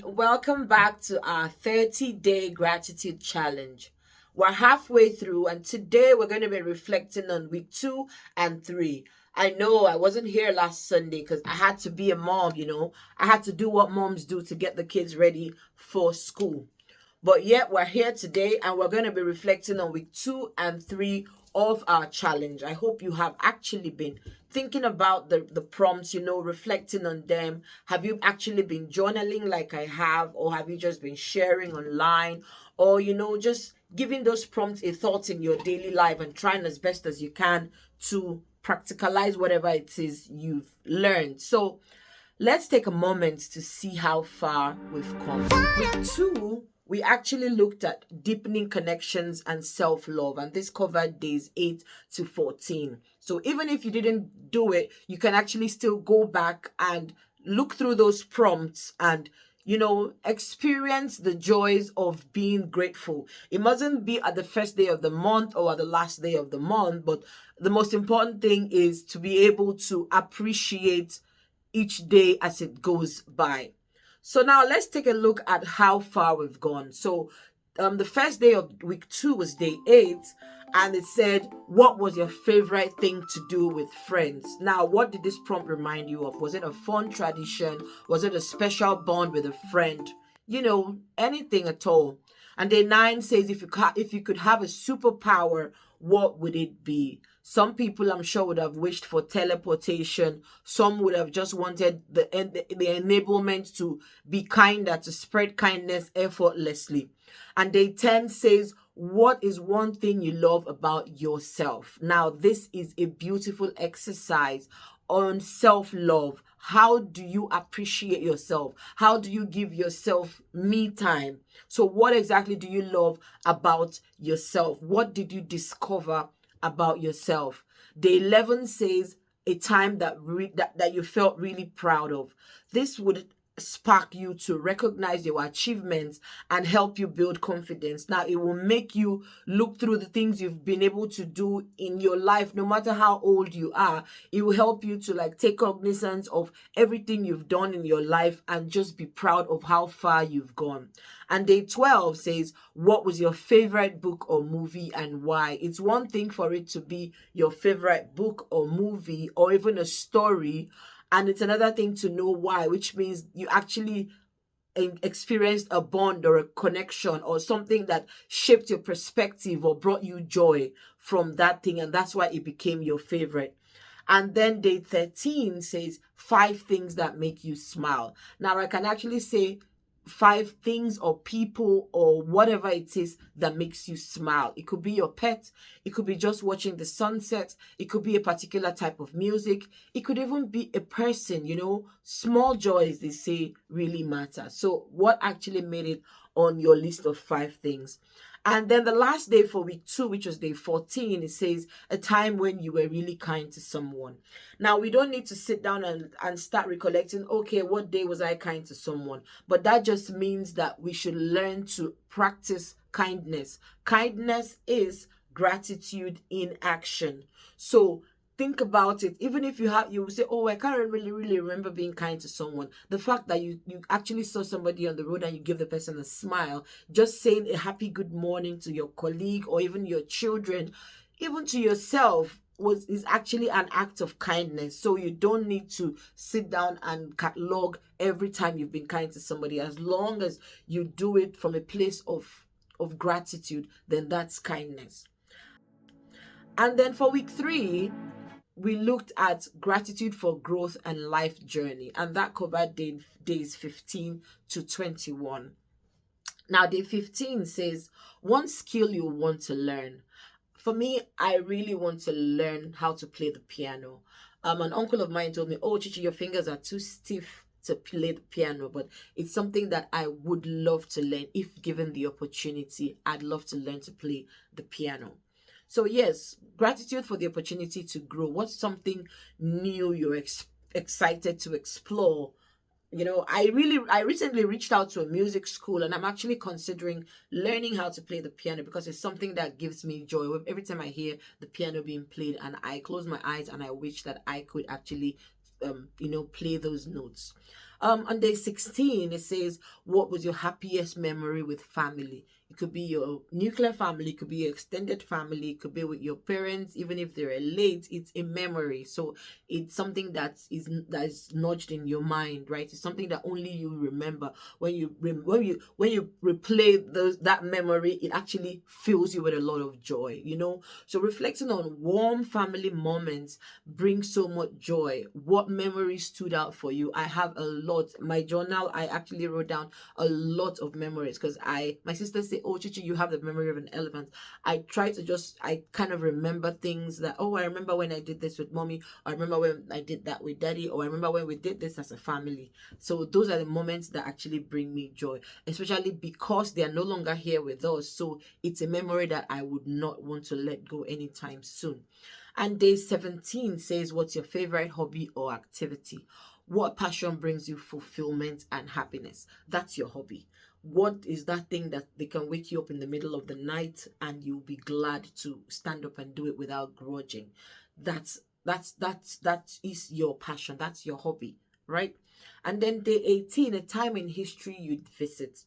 Welcome back to our 30-day gratitude challenge. We're halfway through, and today we're going to be reflecting on week 2 and 3. I know I wasn't here last Sunday because I had to be a mom. I had to do what moms do to get the kids ready for school. But yet we're here today and we're going to be reflecting on week 2 and 3 of our challenge. I hope you have actually been thinking about the prompts, reflecting on them. Have you actually been journaling like I have, or have you just been sharing online, or just giving those prompts a thought in your daily life and trying as best as you can to practicalize whatever it is you've learned. So let's take a moment to see how far we've come. Week 2, we actually looked at deepening connections and self-love, and this covered days 8 to 14. So even if you didn't do it, you can actually still go back and look through those prompts and experience the joys of being grateful. It mustn't be at the first day of the month or at the last day of the month, but the most important thing is to be able to appreciate each day as it goes by. So now let's take a look at how far we've gone. So the first day of week 2 was day 8, and it said, what was your favorite thing to do with friends? Now, what did this prompt remind you of? Was it a fun tradition? Was it a special bond with a friend? Anything at all. And day 9 says, if you could have a superpower, what would it be? Some people, I'm sure, would have wished for teleportation. Some would have just wanted the enablement to be kinder, to spread kindness effortlessly. And day 10 says, what is one thing you love about yourself? Now, this is a beautiful exercise on self-love. How do you appreciate yourself? How do you give yourself me time? So what exactly do you love about yourself? What did you discover about yourself? Day 11 says a time that you felt really proud of. This would spark you to recognize your achievements and help you build confidence. Now, it will make you look through the things you've been able to do in your life, no matter how old you are. It will help you to take cognizance of everything you've done in your life and just be proud of how far you've gone. And day 12 says, what was your favorite book or movie and why? It's one thing for it to be your favorite book or movie or even a story, and it's another thing to know why, which means you actually experienced a bond or a connection or something that shaped your perspective or brought you joy from that thing, and that's why it became your favorite. And then day 13 says 5 things that make you smile. Now, I can actually say 5 things or people or whatever it is that makes you smile. It could be your pet. It could be just watching the sunset. It could be a particular type of music. It could even be a person. Small joys, they say, really matter. So what actually made it on your list of 5 things? And then the last day for week 2, which was day 14, it says a time when you were really kind to someone. Now, we don't need to sit down and start recollecting, okay, what day was I kind to someone? But that just means that we should learn to practice kindness. Kindness is gratitude in action. So think about it. Even if you say, oh, I can't really remember being kind to someone. The fact that you actually saw somebody on the road and you give the person a smile, just saying a happy good morning to your colleague or even your children, even to yourself, is actually an act of kindness. So you don't need to sit down and catalog every time you've been kind to somebody. As long as you do it from a place of gratitude, then that's kindness. And then for week 3, we looked at gratitude for growth and life journey, and that covered days 15 to 21. Now, day 15 says, one skill you want to learn. For me, I really want to learn how to play the piano. An uncle of mine told me, oh, Chichi, your fingers are too stiff to play the piano, but it's something that I would love to learn. If given the opportunity, I'd love to learn to play the piano. So yes, gratitude for the opportunity to grow. What's something new you're excited to explore? I recently reached out to a music school, and I'm actually considering learning how to play the piano because it's something that gives me joy. Every time I hear the piano being played, and I close my eyes and I wish that I could actually, play those notes. On day 16, it says, what was your happiest memory with family? It could be your nuclear family, it could be your extended family, it could be with your parents, even if they're late, it's a memory. So it's something that is nudged in your mind, right? It's something that only you remember. When you replay that memory, it actually fills you with a lot of joy, you know. So reflecting on warm family moments brings so much joy. What memories stood out for you? I have a lot. My journal, I actually wrote down a lot of memories because my sister say, "Oh, Chichi, you have the memory of an elephant." I kind of remember things that, oh, I remember when I did this with mommy, or I remember when I did that with daddy, or I remember when we did this as a family. So those are the moments that actually bring me joy, especially because they are no longer here with us. So it's a memory that I would not want to let go anytime soon. And day 17 says, what's your favorite hobby or activity? What passion brings you fulfillment and happiness? That's your hobby. What is that thing that they can wake you up in the middle of the night and you'll be glad to stand up and do it without grudging? That is your passion. That's your hobby, right? And then day 18, a time in history you'd visit.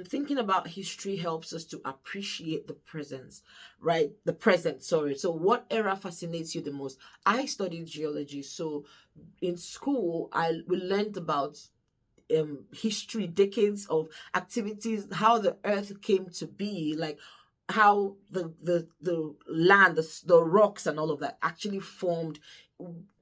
Thinking about history helps us to appreciate the presence, right? The present, sorry. So what era fascinates you the most? I studied geology, so in school we learned about history, decades of activities, how the earth came to be, like how the land, the rocks and all of that actually formed.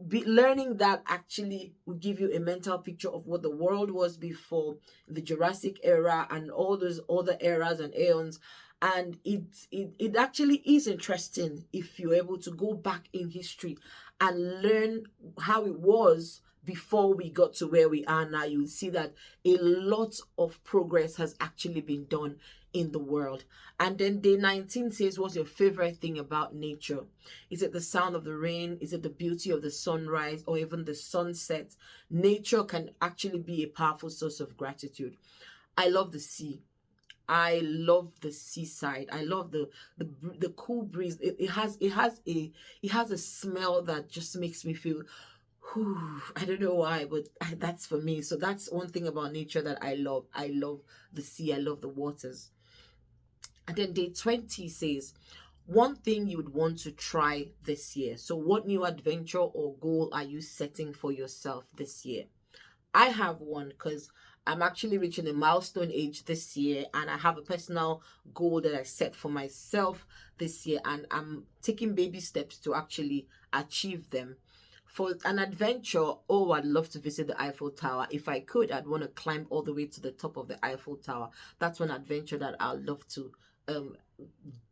Learning that actually will give you a mental picture of what the world was before the Jurassic era and all those other eras and aeons. And it actually is interesting if you're able to go back in history and learn how it was before we got to where we are now. You'll see that a lot of progress has actually been done in the world. And then day 19 says, what's your favorite thing about nature? Is it the sound of the rain? Is it the beauty of the sunrise or even the sunset? Nature can actually be a powerful source of gratitude. I love the sea. I love the seaside. I love the cool breeze. It has a smell that just makes me feel, whew, I don't know why, but that's for me. So that's one thing about nature that I love. I love the sea. I love the waters. And then day 20 says, one thing you would want to try this year. So what new adventure or goal are you setting for yourself this year? I have one because I'm actually reaching a milestone age this year, and I have a personal goal that I set for myself this year, and I'm taking baby steps to actually achieve them. For an adventure, oh, I'd love to visit the Eiffel Tower. If I could, I'd want to climb all the way to the top of the Eiffel Tower. That's one adventure that I'd love to um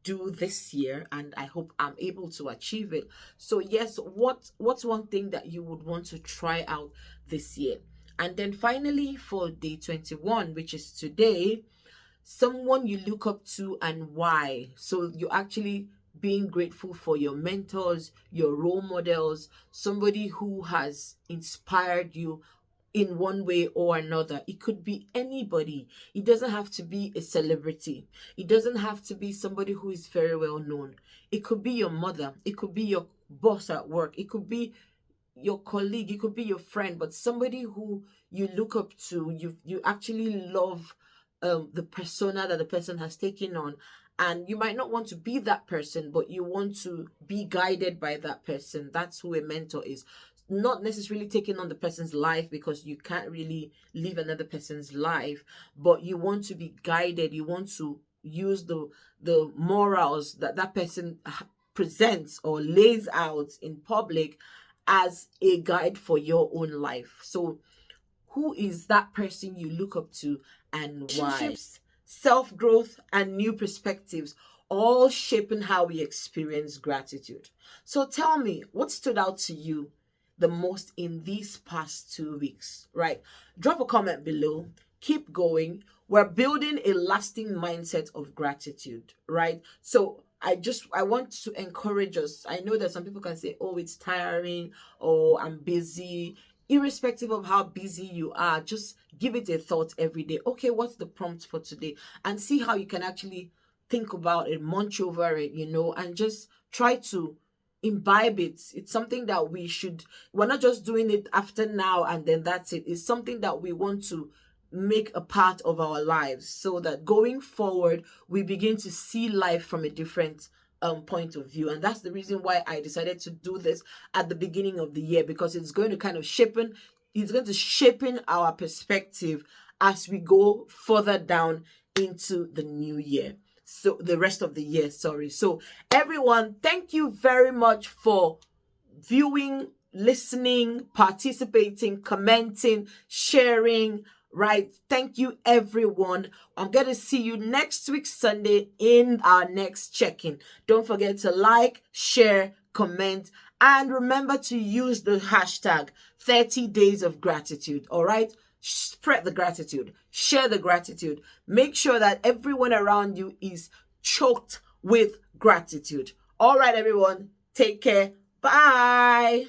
do this year, and I hope I'm able to achieve it. So yes, what's one thing that you would want to try out this year? And then finally, for day 21, which is today, someone you look up to and why. So you're actually being grateful for your mentors, your role models, somebody who has inspired you in one way or another. It could be anybody. It doesn't have to be a celebrity. It doesn't have to be somebody who is very well known. It could be your mother. It could be your boss at work. It could be your colleague, it could be your friend, but somebody who you look up to, you actually love the persona that the person has taken on. And you might not want to be that person, but you want to be guided by that person. That's who a mentor is. Not necessarily taking on the person's life, because you can't really live another person's life, but you want to be guided. You want to use the morals that that person presents or lays out in public as a guide for your own life. So who is that person you look up to and why? Relationships, self-growth, and new perspectives all shaping how we experience gratitude. So tell me, what stood out to you the most in these past 2 weeks, right? Drop a comment below. Keep going. We're building a lasting mindset of gratitude, right? So I want to encourage us. I know that some people can say, oh, it's tiring, or I'm busy. Irrespective of how busy you are, just give it a thought every day. Okay, what's the prompt for today? And see how you can actually think about it, munch over it, and just try to imbibe it. It's something that we're not just doing it after now and then that's it. It's something that we want to make a part of our lives, so that going forward we begin to see life from a different point of view. And that's the reason why I decided to do this at the beginning of the year, because it's going to kind of shaping our perspective as we go further down into the new year. So the rest of the year, sorry. So everyone, thank you very much for viewing, listening, participating, commenting, sharing, right? Thank you, everyone. I'm going to see you next week, Sunday, in our next check-in. Don't forget to like, share, comment, and remember to use the hashtag 30 days of gratitude, all right? Spread the gratitude, share the gratitude. Make sure that everyone around you is choked with gratitude. All right, everyone, take care. Bye.